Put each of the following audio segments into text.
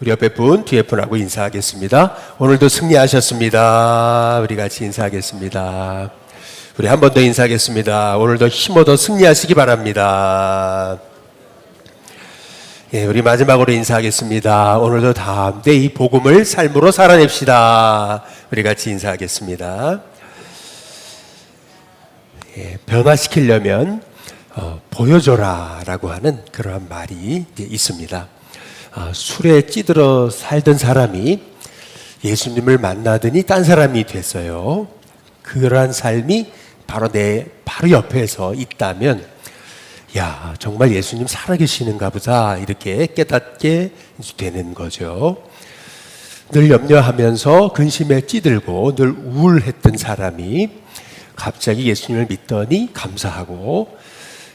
우리 옆에 분, 뒤에 분하고 인사하겠습니다. 오늘도 승리하셨습니다. 우리 같이 인사하겠습니다. 우리 한 번 더 인사하겠습니다. 오늘도 힘 얻어 승리하시기 바랍니다. 예, 우리 마지막으로 인사하겠습니다. 오늘도 다 함께 이 복음을 삶으로 살아냅시다. 우리 같이 인사하겠습니다. 예, 변화시키려면 보여줘라 라고 하는 그러한 말이 있습니다. 술에 찌들어 살던 사람이 예수님을 만나더니 딴 사람이 됐어요. 그러한 삶이 바로 바로 옆에서 있다면, 야, 정말 예수님 살아계시는가 보다, 이렇게 깨닫게 되는 거죠. 늘 염려하면서 근심에 찌들고 늘 우울했던 사람이 갑자기 예수님을 믿더니 감사하고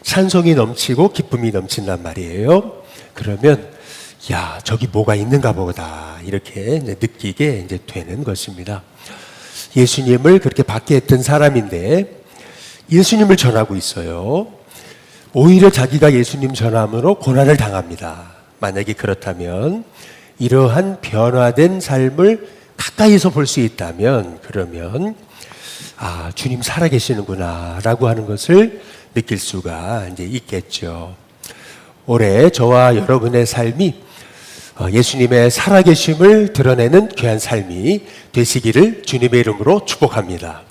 찬송이 넘치고 기쁨이 넘친단 말이에요. 그러면 야, 저기 뭐가 있는가 보다, 이렇게 느끼게 되는 것입니다. 예수님을 그렇게 받게 했던 사람인데 예수님을 전하고 있어요. 오히려 자기가 예수님 전함으로 고난을 당합니다. 만약에 그렇다면, 이러한 변화된 삶을 가까이서 볼 수 있다면, 그러면 주님 살아계시는구나 라고 하는 것을 느낄 수가 있겠죠. 올해 저와 여러분의 삶이 예수님의 살아계심을 드러내는 귀한 삶이 되시기를 주님의 이름으로 축복합니다.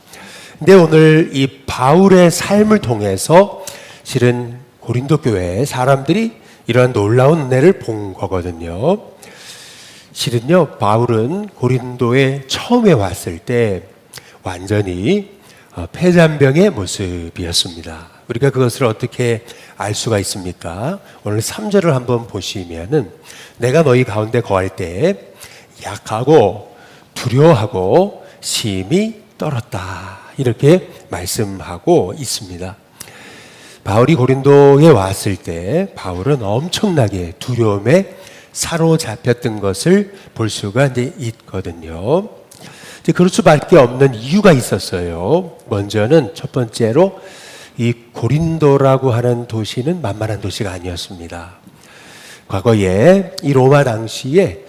근데 오늘 이 바울의 삶을 통해서 실은 고린도 교회의 사람들이 이러한 놀라운 은혜를 본 거거든요. 실은요, 바울은 고린도에 처음에 왔을 때 완전히 폐잔병의 모습이었습니다. 우리가 그것을 어떻게 알 수가 있습니까? 오늘 3절을 한번 보시면은, 내가 너희 가운데 거할 때 약하고 두려워하고 심히 떨었다, 이렇게 말씀하고 있습니다. 바울이 고린도에 왔을 때 바울은 엄청나게 두려움에 사로잡혔던 것을 볼 수가 있거든요. 그럴 수밖에 없는 이유가 있었어요. 먼저는 첫 번째로 이 고린도라고 하는 도시는 만만한 도시가 아니었습니다. 과거에 이 로마 당시에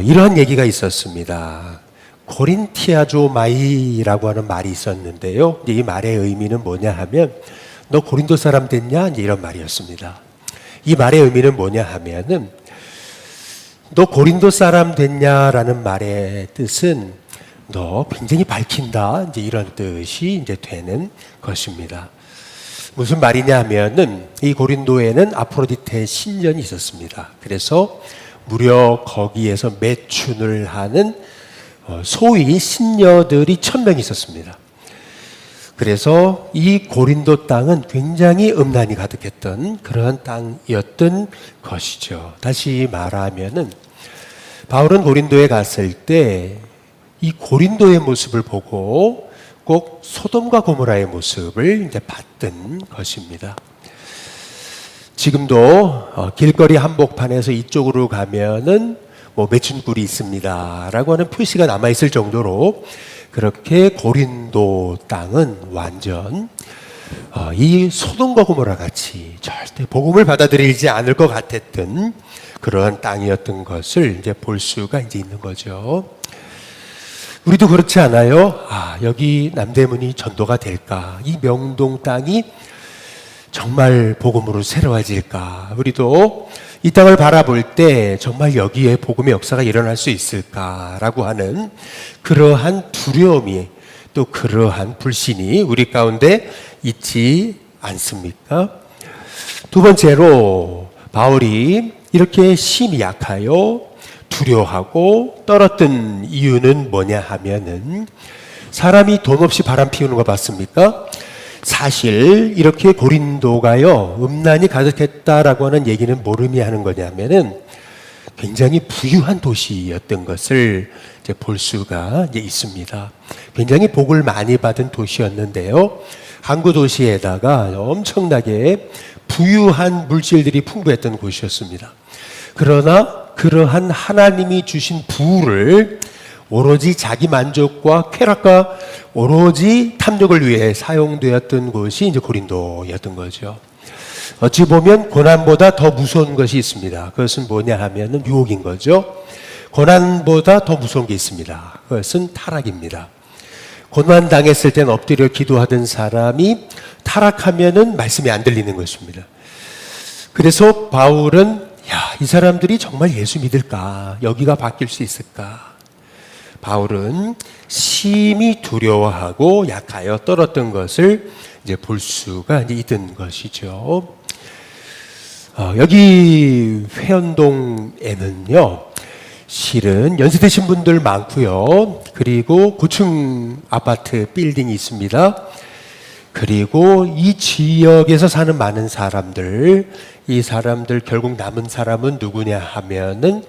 이러한 얘기가 있었습니다. 코린티아조마이라고 하는 말이 있었는데요. 이 말의 의미는 뭐냐 하면, 너 고린도 사람 됐냐? 이런 말이었습니다. 이 말의 의미는 뭐냐 하면은, 너 고린도 사람 됐냐라는 말의 뜻은 너 굉장히 밝힌다, 이런 뜻이 되는 것입니다. 무슨 말이냐 하면은, 이 고린도에는 아프로디테 신전이 있었습니다. 그래서 무려 거기에서 매춘을 하는 소위 신녀들이 1000명 있었습니다. 그래서 이 고린도 땅은 굉장히 음란이 가득했던 그러한 땅이었던 것이죠. 다시 말하면은, 바울은 고린도에 갔을 때 이 고린도의 모습을 보고 꼭 소돔과 고모라의 모습을 봤던 것입니다. 지금도 길거리 한복판에서 이쪽으로 가면은 매춘굴이 있습니다라고 하는 표시가 남아있을 정도로, 그렇게 고린도 땅은 완전 이 소돔과 고모라 같이 절대 복음을 받아들이지 않을 것 같았던 그러한 땅이었던 것을 볼 수가 있는 거죠. 우리도 그렇지 않아요? 여기 남대문이 전도가 될까? 이 명동 땅이 정말 복음으로 새로워질까? 우리도 이 땅을 바라볼 때 정말 여기에 복음의 역사가 일어날 수 있을까라고 하는 그러한 두려움이, 또 그러한 불신이 우리 가운데 있지 않습니까? 두 번째로, 바울이 이렇게 심히 약하여 두려워하고 떨었던 이유는 뭐냐 하면은, 사람이 돈 없이 바람 피우는 거 봤습니까? 사실 이렇게 고린도가요, 음란이 가득했다라고 하는 얘기는 뭘 의미하는 거냐면은, 굉장히 부유한 도시였던 것을 볼 수가 있습니다. 굉장히 복을 많이 받은 도시였는데요, 항구 도시에다가 엄청나게 부유한 물질들이 풍부했던 곳이었습니다. 그러나 그러한 하나님이 주신 부를 오로지 자기 만족과 쾌락과 오로지 탐욕을 위해 사용되었던 곳이 고린도였던 거죠. 어찌 보면 고난보다 더 무서운 것이 있습니다. 그것은 뭐냐 하면은 유혹인 거죠. 고난보다 더 무서운 게 있습니다. 그것은 타락입니다. 고난 당했을 땐 엎드려 기도하던 사람이 타락하면은 말씀이 안 들리는 것입니다. 그래서 바울은 이 사람들이 정말 예수 믿을까? 여기가 바뀔 수 있을까? 바울은 심히 두려워하고 약하여 떨었던 것을 이제 볼 수가 있던 것이죠. 여기 회원동에는요, 실은 연세 드신 분들 많고요. 그리고 고층 아파트 빌딩이 있습니다. 그리고 이 지역에서 사는 많은 사람들, 이 사람들 결국 남은 사람은 누구냐 하면은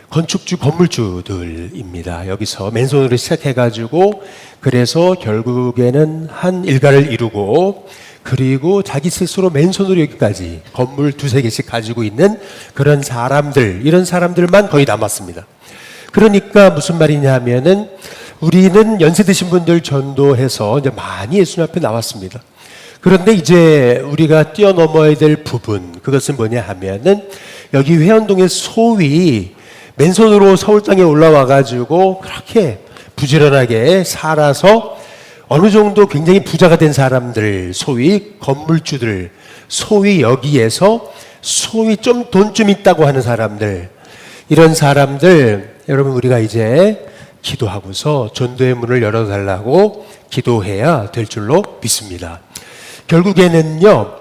건축주, 건물주들입니다. 여기서 맨손으로 시작해가지고 그래서 결국에는 한 일가를 이루고 그리고 자기 스스로 맨손으로 여기까지 건물 두세 개씩 가지고 있는 그런 사람들, 이런 사람들만 거의 남았습니다. 그러니까 무슨 말이냐 하면은 우리는 연세 드신 분들 전도해서 이제 많이 예수님 앞에 나왔습니다. 그런데 이제 우리가 뛰어넘어야 될 부분, 그것은 뭐냐 하면은 여기 회원동의 소위 맨손으로 서울 땅에 올라와 가지고 그렇게 부지런하게 살아서 어느 정도 굉장히 부자가 된 사람들, 소위 건물주들, 소위 여기에서 소위 좀 돈 좀 있다고 하는 사람들, 이런 사람들, 여러분 우리가 이제 기도하고서 전도의 문을 열어달라고 기도해야 될 줄로 믿습니다. 결국에는요,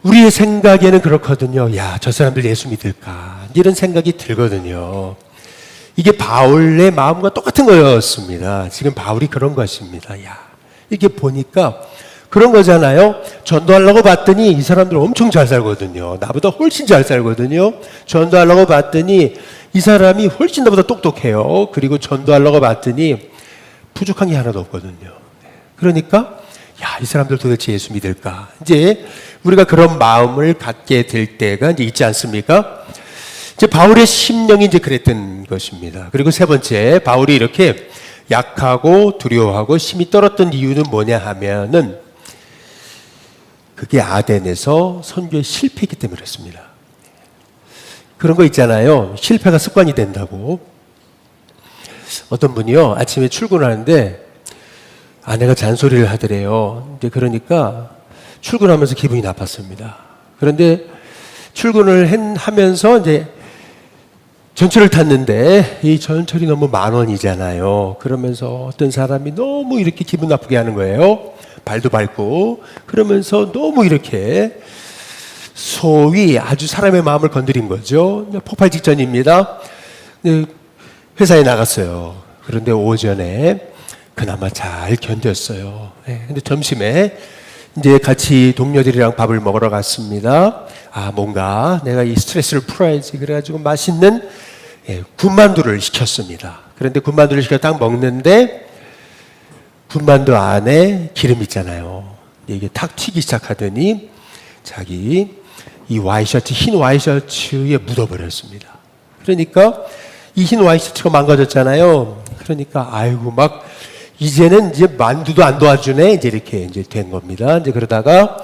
우리의 생각에는 그렇거든요. 저 사람들 예수 믿을까? 이런 생각이 들거든요. 이게 바울의 마음과 똑같은 거였습니다. 지금 바울이 그런 것입니다. 이게 보니까 그런 거잖아요. 전도하려고 봤더니 이 사람들 엄청 잘 살거든요. 나보다 훨씬 잘 살거든요. 전도하려고 봤더니 이 사람이 훨씬 나보다 똑똑해요. 그리고 전도하려고 봤더니 부족한 게 하나도 없거든요. 그러니까 이 사람들 도대체 예수 믿을까? 이제 우리가 그런 마음을 갖게 될 때가 이제 있지 않습니까? 이제 바울의 심령이 이제 그랬던 것입니다. 그리고 세 번째, 바울이 이렇게 약하고 두려워하고 심히 떨었던 이유는 뭐냐 하면은 그게 아덴에서 선교에 실패했기 때문에 그렇습니다. 그런 거 있잖아요. 실패가 습관이 된다고. 어떤 분이요, 아침에 출근하는데 아내가 잔소리를 하더래요. 근데 그러니까 출근하면서 기분이 나빴습니다. 그런데 출근을 하면서 이제 전철을 탔는데 이 전철이 너무 10,000원이잖아요. 그러면서 어떤 사람이 너무 이렇게 기분 나쁘게 하는 거예요. 발도 밟고. 그러면서 너무 이렇게 소위 아주 사람의 마음을 건드린 거죠. 폭발 직전입니다. 회사에 나갔어요. 그런데 오전에 그나마 잘 견뎠어요. 근데 점심에 이제 같이 동료들이랑 밥을 먹으러 갔습니다. 뭔가 내가 이 스트레스를 풀어야지. 그래가지고 맛있는 군만두를 시켰습니다. 그런데 군만두를 시켜 딱 먹는데 군만두 안에 기름 있잖아요. 이게 탁 튀기 시작하더니 자기 이 와이셔츠, 흰 와이셔츠에 묻어버렸습니다. 그러니까 이 흰 와이셔츠가 망가졌잖아요. 그러니까 막 이제는 이제 만두도 안 도와주네. 이제 이렇게 이제 된 겁니다. 이제 그러다가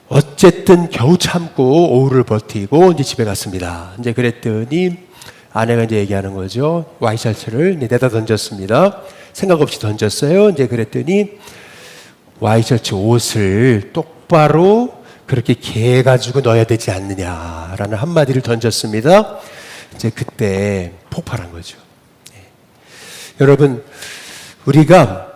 어쨌든 겨우 참고 오후를 버티고 이제 집에 갔습니다. 이제 그랬더니 아내가 이제 얘기하는 거죠. 와이셔츠를 내다 던졌습니다. 생각 없이 던졌어요. 이제 그랬더니 와이셔츠 옷을 똑바로 그렇게 개가지고 넣어야 되지 않느냐라는 한마디를 던졌습니다. 이제 그때 폭발한 거죠. 여러분, 우리가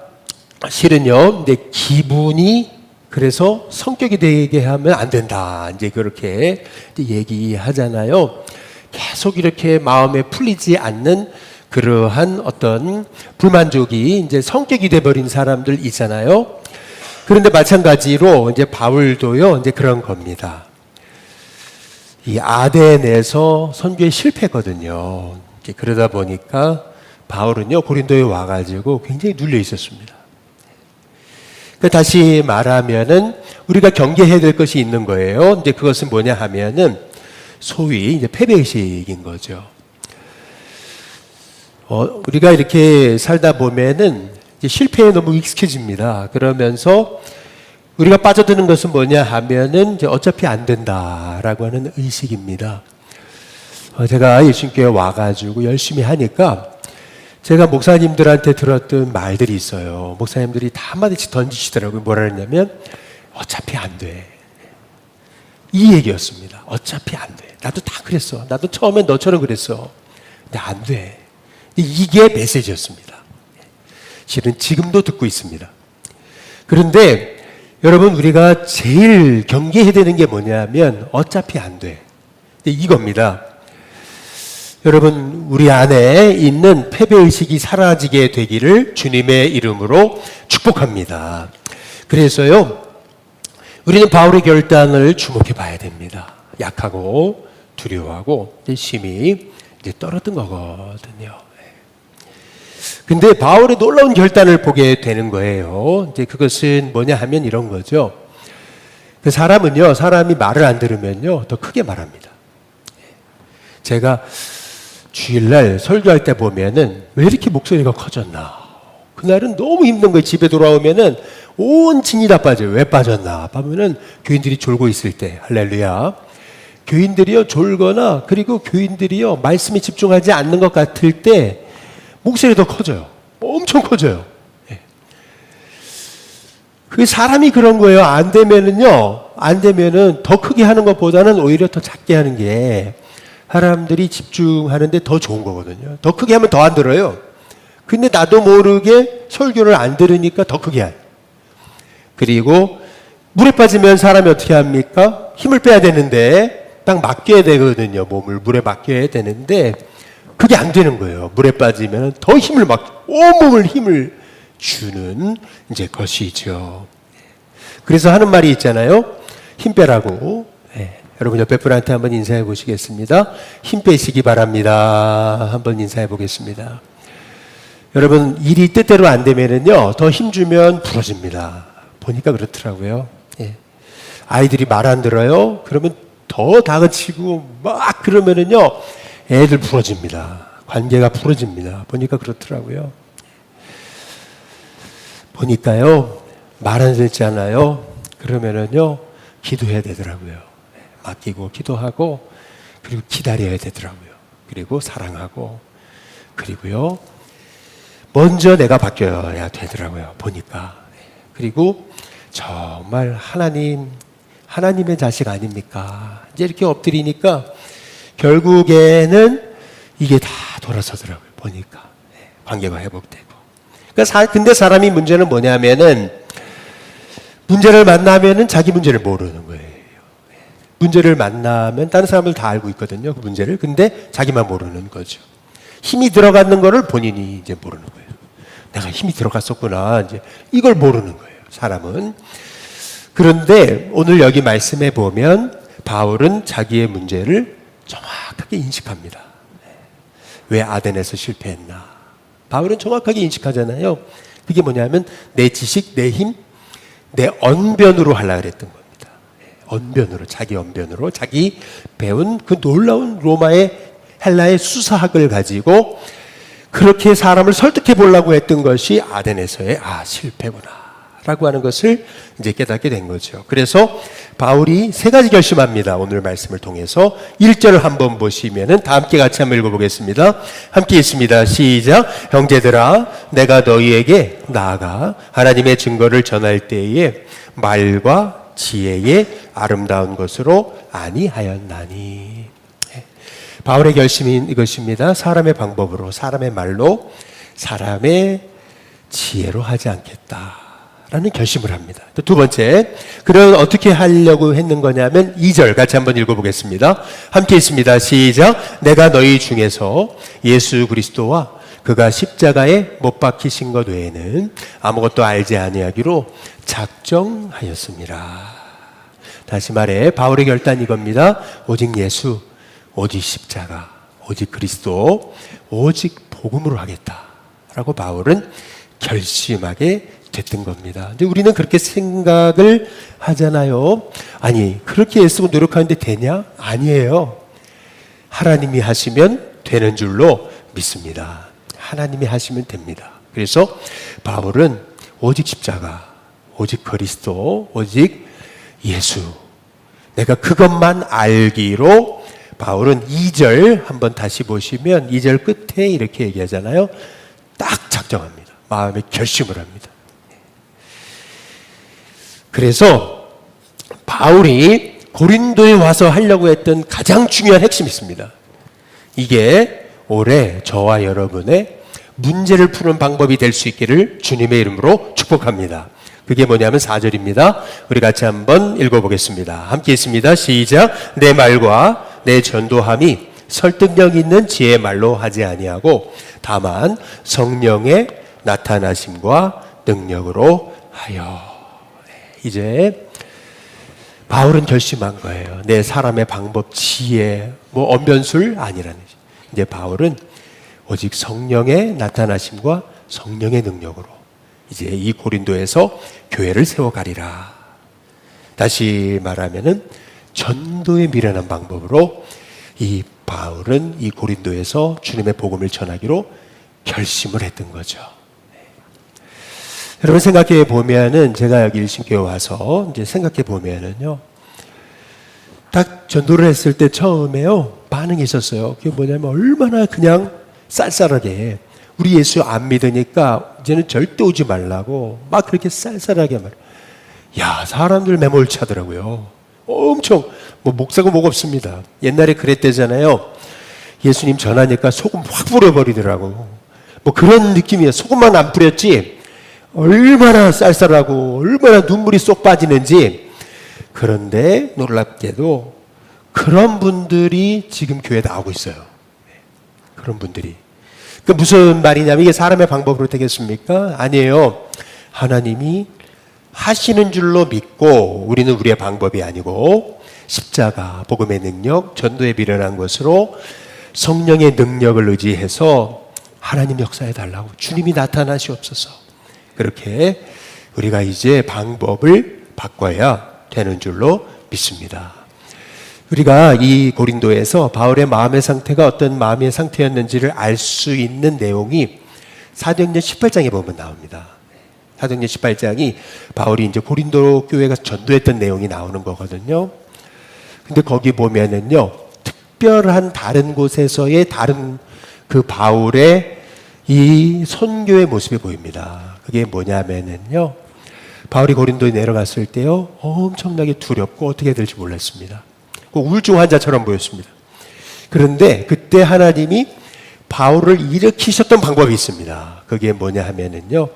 실은요, 내 기분이 그래서 성격이 되게 하면 안 된다. 이제 그렇게 얘기하잖아요. 계속 이렇게 마음에 풀리지 않는 그러한 어떤 불만족이 이제 성격이 돼버린 사람들 있잖아요. 그런데 마찬가지로 이제 바울도요, 이제 그런 겁니다. 이 아덴에서 선교에 실패했거든요. 그러다 보니까 바울은요, 고린도에 와가지고 굉장히 눌려 있었습니다. 다시 말하면은 우리가 경계해야 될 것이 있는 거예요. 이제 그것은 뭐냐 하면은 소위 이제 패배의식인 거죠. 우리가 이렇게 살다 보면은 이제 실패에 너무 익숙해집니다. 그러면서 우리가 빠져드는 것은 뭐냐 하면은 이제 어차피 안 된다라고 하는 의식입니다. 제가 예수님께 와가지고 열심히 하니까 제가 목사님들한테 들었던 말들이 있어요. 목사님들이 다 한마디씩 던지시더라고요. 뭐라 그랬냐면 어차피 안 돼. 이 얘기였습니다. 어차피 안 돼. 나도 다 그랬어. 나도 처음엔 너처럼 그랬어. 근데 안 돼. 이게 메시지였습니다. 실은 지금도 듣고 있습니다. 그런데 여러분, 우리가 제일 경계해야 되는 게 뭐냐면 어차피 안 돼. 이겁니다. 여러분, 우리 안에 있는 패배의식이 사라지게 되기를 주님의 이름으로 축복합니다. 그래서요, 우리는 바울의 결단을 주목해 봐야 됩니다. 약하고 두려워하고 심히 이제 떨었던 거거든요. 근데 바울의 놀라운 결단을 보게 되는 거예요. 이제 그것은 뭐냐 하면 이런 거죠. 그 사람은요, 사람이 말을 안 들으면요, 더 크게 말합니다. 제가 주일날 설교할 때 보면은 왜 이렇게 목소리가 커졌나? 그날은 너무 힘든 거예요. 집에 돌아오면은 온 진이 다 빠져요. 왜 빠졌나? 보면은 교인들이 졸고 있을 때, 할렐루야. 교인들이요, 졸거나, 그리고 교인들이요, 말씀에 집중하지 않는 것 같을 때, 목소리가 더 커져요. 엄청 커져요. 그 사람이 그런 거예요. 안 되면은 더 크게 하는 것보다는 오히려 더 작게 하는 게 사람들이 집중하는데 더 좋은 거거든요. 더 크게 하면 더 안 들어요. 근데 나도 모르게 설교를 안 들으니까 더 크게 해요. 그리고 물에 빠지면 사람이 어떻게 합니까? 힘을 빼야 되는데 딱 맡겨야 되거든요. 몸을 물에 맡겨야 되는데 그게 안 되는 거예요. 물에 빠지면 더 힘을 온몸을 힘을 주는 이제 것이죠. 그래서 하는 말이 있잖아요. 힘 빼라고. 여러분 옆에 분한테 한번 인사해 보시겠습니다. 힘 빼시기 바랍니다. 한번 인사해 보겠습니다. 여러분, 일이 뜻대로 안 되면은요, 더 힘 주면 부러집니다. 보니까 그렇더라고요. 아이들이 말 안 들어요? 그러면 더 다그치고 막 그러면은요, 애들 부러집니다. 관계가 부러집니다. 보니까 그렇더라고요. 보니까요, 말 안 듣잖아요. 그러면은요, 기도해야 되더라고요. 맡기고 기도하고, 그리고 기다려야 되더라고요. 그리고 사랑하고, 그리고요, 먼저 내가 바뀌어야 되더라고요. 보니까. 그리고 정말 하나님의 자식 아닙니까? 이제 이렇게 엎드리니까 결국에는 이게 다 돌아서더라고요. 보니까. 관계가 회복되고. 그러니까 근데 사람이 문제는 뭐냐면은 문제를 만나면은 자기 문제를 모르는 거예요. 문제를 만나면 다른 사람들 다 알고 있거든요. 그 문제를. 근데 자기만 모르는 거죠. 힘이 들어가는 거를 본인이 이제 모르는 거예요. 내가 힘이 들어갔었구나. 이제 이걸 모르는 거예요. 사람은. 그런데 오늘 여기 말씀해 보면 바울은 자기의 문제를 정확하게 인식합니다. 왜 아덴에서 실패했나? 바울은 정확하게 인식하잖아요. 그게 뭐냐면 내 지식, 내 힘, 내 언변으로 하려고 그랬던 겁니다. 언변으로, 자기 언변으로, 자기 배운 그 놀라운 헬라의 수사학을 가지고 그렇게 사람을 설득해 보려고 했던 것이 아덴에서의 실패구나 라고 하는 것을 이제 깨닫게 된 거죠. 그래서 바울이 세 가지 결심합니다. 오늘 말씀을 통해서 1절을 한번 보시면은 다 함께 같이 한번 읽어보겠습니다. 함께 읽습니다. 시작. 형제들아, 내가 너희에게 나아가 하나님의 증거를 전할 때에 말과 지혜의 아름다운 것으로 아니하였나니. 바울의 결심인 이것입니다. 사람의 방법으로, 사람의 말로, 사람의 지혜로 하지 않겠다라는 결심을 합니다. 또 두 번째, 그럼 어떻게 하려고 했는 거냐면 2절 같이 한번 읽어보겠습니다. 함께 있습니다. 시작. 내가 너희 중에서 예수 그리스도와 그가 십자가에 못 박히신 것 외에는 아무것도 알지 아니하기로 작정하였습니다. 다시 말해 바울의 결단이 이겁니다. 오직 예수, 오직 십자가, 오직 그리스도, 오직 복음으로 하겠다라고 바울은 결심하게 됐던 겁니다. 근데 우리는 그렇게 생각을 하잖아요. 아니, 그렇게 애쓰고 노력하는데 되냐? 아니에요. 하나님이 하시면 되는 줄로 믿습니다. 하나님이 하시면 됩니다. 그래서 바울은 오직 십자가, 오직 그리스도, 오직 예수. 내가 그것만 알기로 바울은 2절 한번 다시 보시면 2절 끝에 이렇게 얘기하잖아요. 딱 작정합니다. 마음에 결심을 합니다. 그래서 바울이 고린도에 와서 하려고 했던 가장 중요한 핵심이 있습니다. 이게 올해 저와 여러분의 문제를 푸는 방법이 될 수 있기를 주님의 이름으로 축복합니다. 그게 뭐냐면 4절입니다. 우리 같이 한번 읽어보겠습니다. 함께 있습니다. 시작. 내 말과 내 전도함이 설득력 있는 지혜의 말로 하지 아니하고 다만 성령의 나타나심과 능력으로 하여. 이제 바울은 결심한 거예요. 내 사람의 방법, 지혜, 언변술 아니라는. 이제 바울은 오직 성령의 나타나심과 성령의 능력으로 이제 이 고린도에서 교회를 세워가리라. 다시 말하면은 전도에 미련한 방법으로 이 바울은 이 고린도에서 주님의 복음을 전하기로 결심을 했던 거죠. 여러분 생각해 보면은 제가 여기 일신교회 와서 이제 생각해 보면은요, 딱 전도를 했을 때 처음에요 반응이 있었어요. 그게 뭐냐면 얼마나 그냥 쌀쌀하게 우리 예수 안 믿으니까 이제는 절대 오지 말라고 막 그렇게 쌀쌀하게 말. 야, 사람들 매몰차더라고요. 엄청 목사고 목 없습니다. 옛날에 그랬대잖아요. 예수님 전하니까 소금 확 뿌려버리더라고. 그런 느낌이에요. 소금만 안 뿌렸지 얼마나 쌀쌀하고 얼마나 눈물이 쏙 빠지는지. 그런데 놀랍게도 그런 분들이 지금 교회에 나오고 있어요. 그런 분들이. 그 무슨 말이냐면 이게 사람의 방법으로 되겠습니까? 아니에요. 하나님이 하시는 줄로 믿고 우리는 우리의 방법이 아니고 십자가, 복음의 능력, 전도에 미련한 것으로 성령의 능력을 의지해서 하나님 역사해 달라고 주님이 나타나시옵소서. 그렇게 우리가 이제 방법을 바꿔야 되는 줄로 믿습니다. 우리가 이 고린도에서 바울의 마음의 상태가 어떤 마음의 상태였는지를 알 수 있는 내용이 사도행전 18장에 보면 나옵니다. 사도행전 18장이 바울이 이제 고린도 교회가 전도했던 내용이 나오는 거거든요. 근데 거기 보면은요, 특별한 다른 곳에서의 다른 그 바울의 이 선교의 모습이 보입니다. 그게 뭐냐면은요, 바울이 고린도에 내려갔을 때요, 엄청나게 두렵고 어떻게 될지 몰랐습니다. 우울증 환자처럼 보였습니다. 그런데 그때 하나님이 바울을 일으키셨던 방법이 있습니다. 그게 뭐냐 하면은요,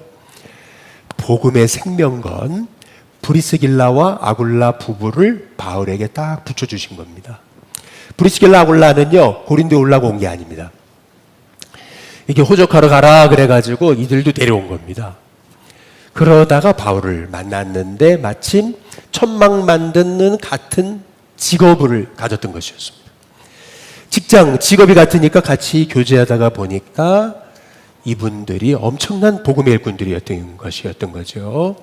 복음의 생명건 브리스길라와 아굴라 부부를 바울에게 딱 붙여주신 겁니다. 브리스길라 아굴라는요, 고린도에 올라고 온 게 아닙니다. 이게 호적하러 가라 그래가지고 이들도 데려온 겁니다. 그러다가 바울을 만났는데 마침 천막 만드는 같은 직업을 가졌던 것이었습니다. 직업이 같으니까 같이 교제하다가 보니까 이분들이 엄청난 복음의 일꾼들이었던 것이었던 거죠.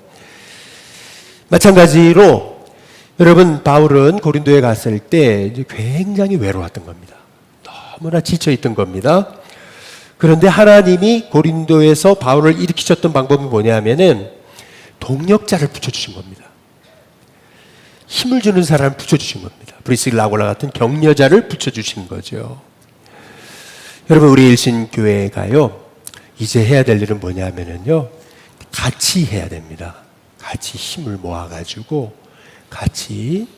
마찬가지로 여러분 바울은 고린도에 갔을 때 이제 굉장히 외로웠던 겁니다. 너무나 지쳐있던 겁니다. 그런데 하나님이 고린도에서 바울을 일으키셨던 방법이 뭐냐면은 동력자를 붙여주신 겁니다. 힘을 주는 사람을 붙여주신 겁니다. 브리스길라 아굴라 같은 격려자를 붙여주신 거죠. 여러분 우리 일신교회가요 이제 해야 될 일은 뭐냐면요 같이 해야 됩니다. 같이 힘을 모아가지고 같이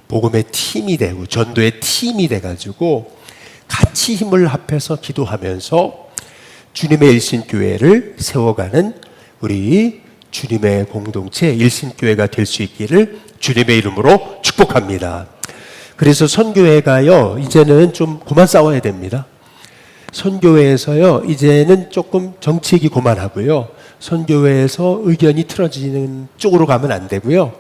복음의 팀이 되고 전도의 팀이 돼가지고 같이 힘을 합해서 기도하면서 주님의 일신교회를 세워가는 우리 주님의 공동체 일신교회가 될 수 있기를 주님의 이름으로 축복합니다. 그래서 선교회가요 이제는 좀 그만 싸워야 됩니다. 선교회에서요 이제는 조금 정치익이 그만하고요, 선교회에서 의견이 틀어지는 쪽으로 가면 안 되고요,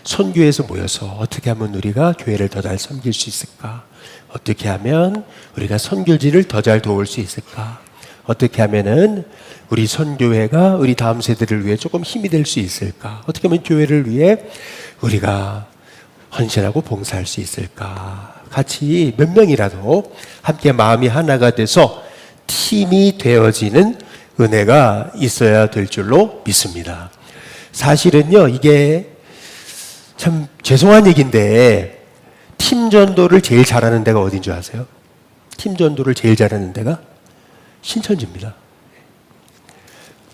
선교회에서 모여서 어떻게 하면 우리가 교회를 더 잘 섬길 수 있을까, 어떻게 하면 우리가 선교지를 더 잘 도울 수 있을까, 어떻게 하면은 우리 선교회가 우리 다음 세대를 위해 조금 힘이 될 수 있을까, 어떻게 하면 교회를 위해 우리가 헌신하고 봉사할 수 있을까, 같이 몇 명이라도 함께 마음이 하나가 돼서 팀이 되어지는 은혜가 있어야 될 줄로 믿습니다. 사실은요, 이게 참 죄송한 얘기인데 팀 전도를 제일 잘하는 데가 어딘 줄 아세요? 팀 전도를 제일 잘하는 데가 신천지입니다.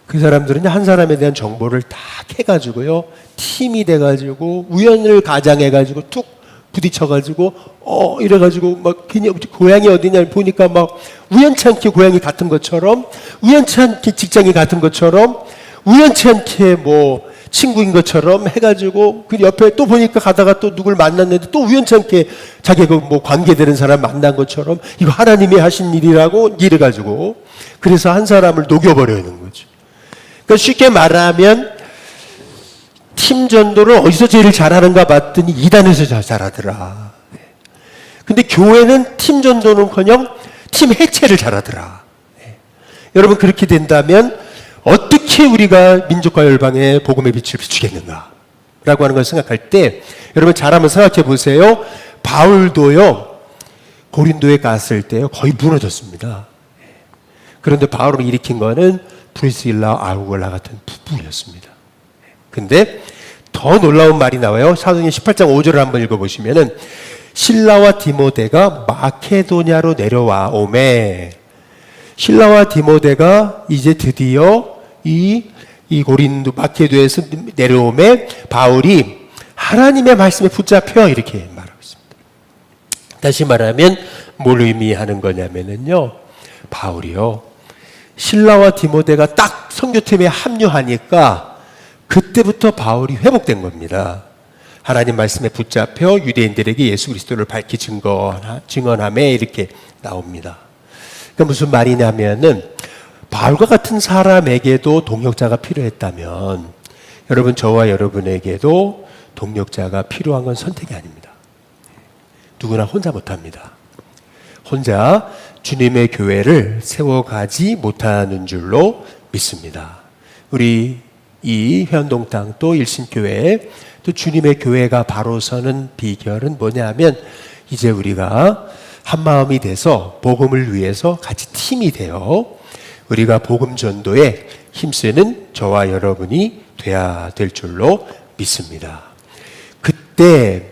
그 사람들은 한 사람에 대한 정보를 다 캐가지고요, 팀이 돼가지고 우연을 가장해가지고 툭 부딪혀가지고 이래가지고 막 그냥 고향이 어디냐 보니까 막 우연치 않게 고향이 같은 것처럼, 우연치 않게 직장이 같은 것처럼, 우연치 않게 뭐 친구인 것처럼 해가지고 그 옆에 또 보니까 가다가 또 누굴 만났는데 또 우연치 않게 자기가 뭐 관계되는 사람 만난 것처럼 이거 하나님이 하신 일이라고 이래가지고 그래서 한 사람을 녹여버리는 거죠. 그러니까 쉽게 말하면 팀 전도를 어디서 제일 잘하는가 봤더니 이단에서 잘하더라. 근데 교회는 팀 전도는커녕 팀 해체를 잘하더라. 여러분, 그렇게 된다면 어떻게 우리가 민족과 열방에 복음의 빛을 비추겠는가 라고 하는 걸 생각할 때 여러분 잘 한번 생각해 보세요. 바울도요, 고린도에 갔을 때요 거의 무너졌습니다. 그런데 바울을 일으킨 거는 브리스길라 아굴라 같은 부부였습니다. 근데 더 놀라운 말이 나와요. 사도행전 18장 5절을 한번 읽어보시면은 실라와 디모데가 마케도냐로 내려와 오매, 실라와 디모데가 이제 드디어 이 고린도 마케도에서 내려오매 바울이 하나님의 말씀에 붙잡혀 이렇게 말하고 있습니다. 다시 말하면 뭘 의미하는 거냐면은요, 바울이요 실라와 디모데가 딱 선교팀에 합류하니까 그때부터 바울이 회복된 겁니다. 하나님 말씀에 붙잡혀 유대인들에게 예수 그리스도를 밝히 증언하며 이렇게 나옵니다. 그러니까 무슨 말이냐면은 바울과 같은 사람에게도 동역자가 필요했다면 여러분, 저와 여러분에게도 동역자가 필요한 건 선택이 아닙니다. 누구나 혼자 못합니다. 혼자 주님의 교회를 세워가지 못하는 줄로 믿습니다. 우리 이 회원동 땅 또 일신교회 또 주님의 교회가 바로 서는 비결은 뭐냐면 이제 우리가 한 마음이 돼서 복음을 위해서 같이 팀이 되어 우리가 복음 전도에 힘쓰는 저와 여러분이 돼야 될 줄로 믿습니다. 그때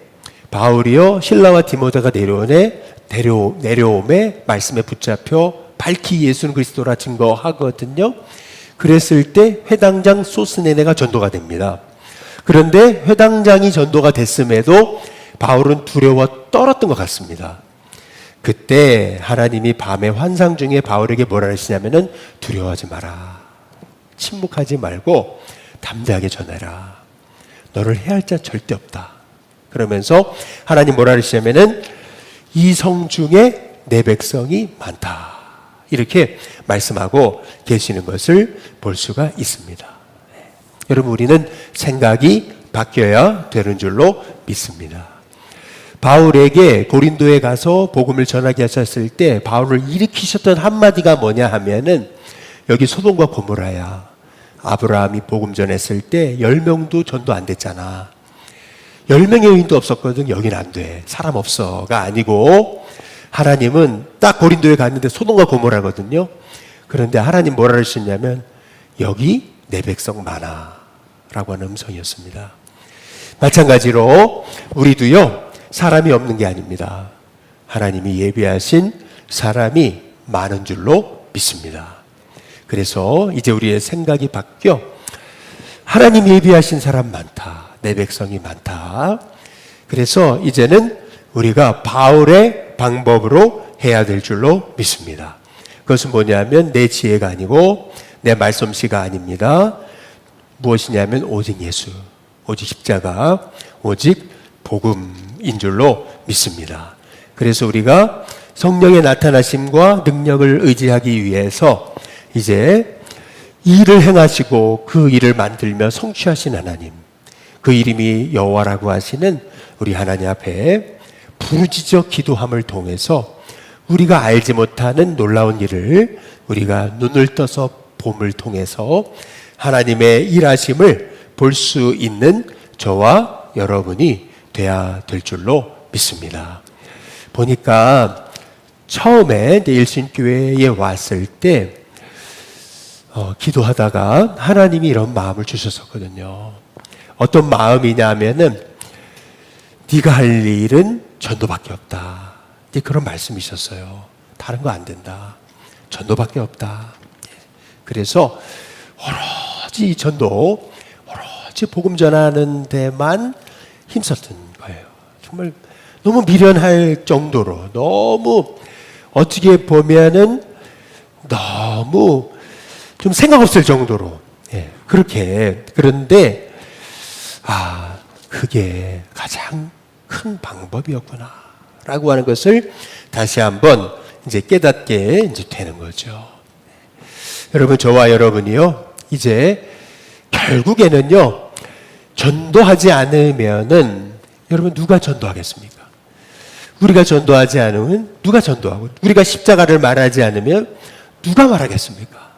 바울이요 실라와 디모데가 내려옴에 말씀에 붙잡혀 밝히 예수는 그리스도라 증거하거든요. 그랬을 때 회당장 소스네네가 전도가 됩니다. 그런데 회당장이 전도가 됐음에도 바울은 두려워 떨었던 것 같습니다. 그때 하나님이 밤의 환상 중에 바울에게 뭐라 하시냐면은 두려워하지 마라. 침묵하지 말고 담대하게 전해라. 너를 해할 자 절대 없다. 그러면서 하나님 뭐라 하시냐면은 이 성 중에 내 백성이 많다. 이렇게 말씀하고 계시는 것을 볼 수가 있습니다. 여러분, 우리는 생각이 바뀌어야 되는 줄로 믿습니다. 바울에게 고린도에 가서 복음을 전하게 하셨을 때 바울을 일으키셨던 한마디가 뭐냐 하면은 여기 소돔과 고모라야, 아브라함이 복음 전했을 때 10명도 전도 안 됐잖아. 10명의 의인도 없었거든. 여긴 안 돼. 사람 없어가 아니고 하나님은 딱 고린도에 갔는데 소돔과 고모라거든요. 그런데 하나님 뭐라 하셨냐면 여기 내 백성 많아 라고 하는 음성이었습니다. 마찬가지로 우리도요 사람이 없는 게 아닙니다. 하나님이 예비하신 사람이 많은 줄로 믿습니다. 그래서 이제 우리의 생각이 바뀌어 하나님이 예비하신 사람 많다. 내 백성이 많다. 그래서 이제는 우리가 바울의 방법으로 해야 될 줄로 믿습니다. 그것은 뭐냐면 내 지혜가 아니고 내 말솜씨가 아닙니다. 무엇이냐면 오직 예수, 오직 십자가, 오직 복음인 줄로 믿습니다. 그래서 우리가 성령의 나타나심과 능력을 의지하기 위해서 이제 일을 행하시고 그 일을 만들며 성취하신 하나님, 그 이름이 여호와라고 하시는 우리 하나님 앞에 부르짖어 기도함을 통해서 우리가 알지 못하는 놀라운 일을 우리가 눈을 떠서 봄을 통해서 하나님의 일하심을 볼 수 있는 저와 여러분이 돼야 될 줄로 믿습니다. 보니까 처음에 일신교회에 왔을 때 기도하다가 하나님이 이런 마음을 주셨었거든요. 어떤 마음이냐면은 네가 할 일은 전도밖에 없다. 이제 그런 말씀이셨어요. 다른 거 안 된다. 전도밖에 없다. 그래서 오로지 전도, 오로지 복음 전하는 데만 힘썼던 거예요. 정말 너무 미련할 정도로, 너무 어떻게 보면은 너무 좀 생각 없을 정도로, 그렇게. 그런데 그게 가장 큰 방법이었구나 라고 하는 것을 다시 한번 이제 깨닫게 이제 되는 거죠. 여러분, 저와 여러분이요, 이제 결국에는요, 전도하지 않으면은 여러분 누가 전도하겠습니까? 우리가 전도하지 않으면 누가 전도하고, 우리가 십자가를 말하지 않으면 누가 말하겠습니까?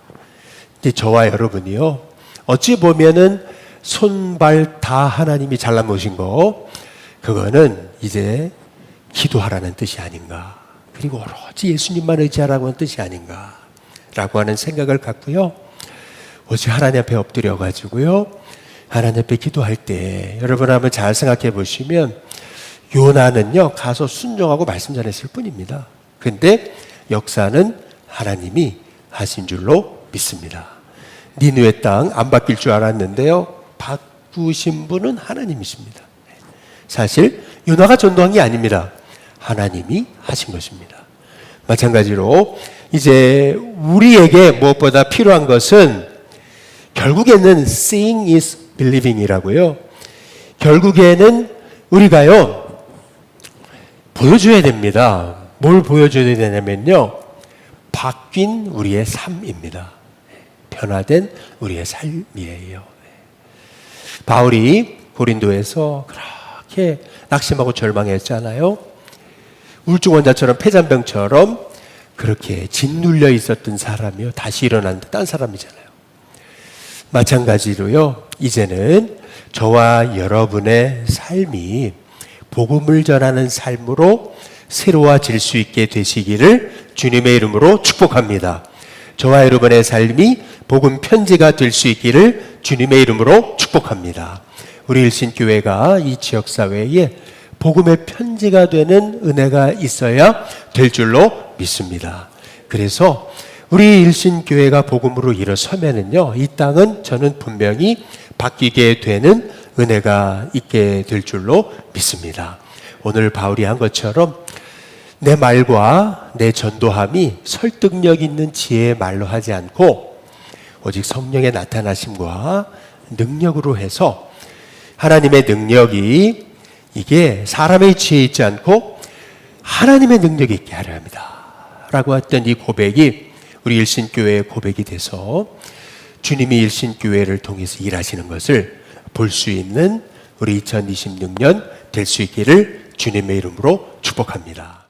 이제 저와 여러분이요, 어찌 보면은 손발 다 하나님이 잘라놓으신 거, 그거는 이제 기도하라는 뜻이 아닌가, 그리고 오로지 예수님만 의지하라고 하는 뜻이 아닌가 라고 하는 생각을 갖고요, 오직 하나님 앞에 엎드려 가지고요, 하나님 앞에 기도할 때 여러분 한번 잘 생각해 보시면 요나는요 가서 순종하고 말씀 전했을 뿐입니다. 근데 역사는 하나님이 하신 줄로 믿습니다. 니느웨 땅 안 바뀔 줄 알았는데요, 바꾸신 분은 하나님이십니다. 사실 요나가 전도한 게 아닙니다. 하나님이 하신 것입니다. 마찬가지로 이제 우리에게 무엇보다 필요한 것은 결국에는 seeing is believing이라고요. 결국에는 우리가요 보여줘야 됩니다. 뭘 보여줘야 되냐면요, 바뀐 우리의 삶입니다. 변화된 우리의 삶이에요. 바울이 고린도에서 그렇게 낙심하고 절망했잖아요. 우울증 환자처럼 폐잔병처럼 그렇게 짓눌려 있었던 사람이요, 다시 일어난 딴 사람이잖아요. 마찬가지로요, 이제는 저와 여러분의 삶이 복음을 전하는 삶으로 새로워질 수 있게 되시기를 주님의 이름으로 축복합니다. 저와 여러분의 삶이 복음 편지가 될 수 있기를 주님의 이름으로 축복합니다. 우리 일신교회가 이 지역사회에 복음의 편지가 되는 은혜가 있어야 될 줄로 믿습니다. 그래서 우리 일신교회가 복음으로 일어서면은요, 이 땅은 저는 분명히 바뀌게 되는 은혜가 있게 될 줄로 믿습니다. 오늘 바울이 한 것처럼 내 말과 내 전도함이 설득력 있는 지혜의 말로 하지 않고 오직 성령의 나타나심과 능력으로 해서 하나님의 능력이 이게 사람의 지혜에 있지 않고 하나님의 능력이 있게 하려 합니다 라고 했던 이 고백이 우리 일신교회의 고백이 돼서 주님이 일신교회를 통해서 일하시는 것을 볼 수 있는 우리 2026년 될 수 있기를 주님의 이름으로 축복합니다.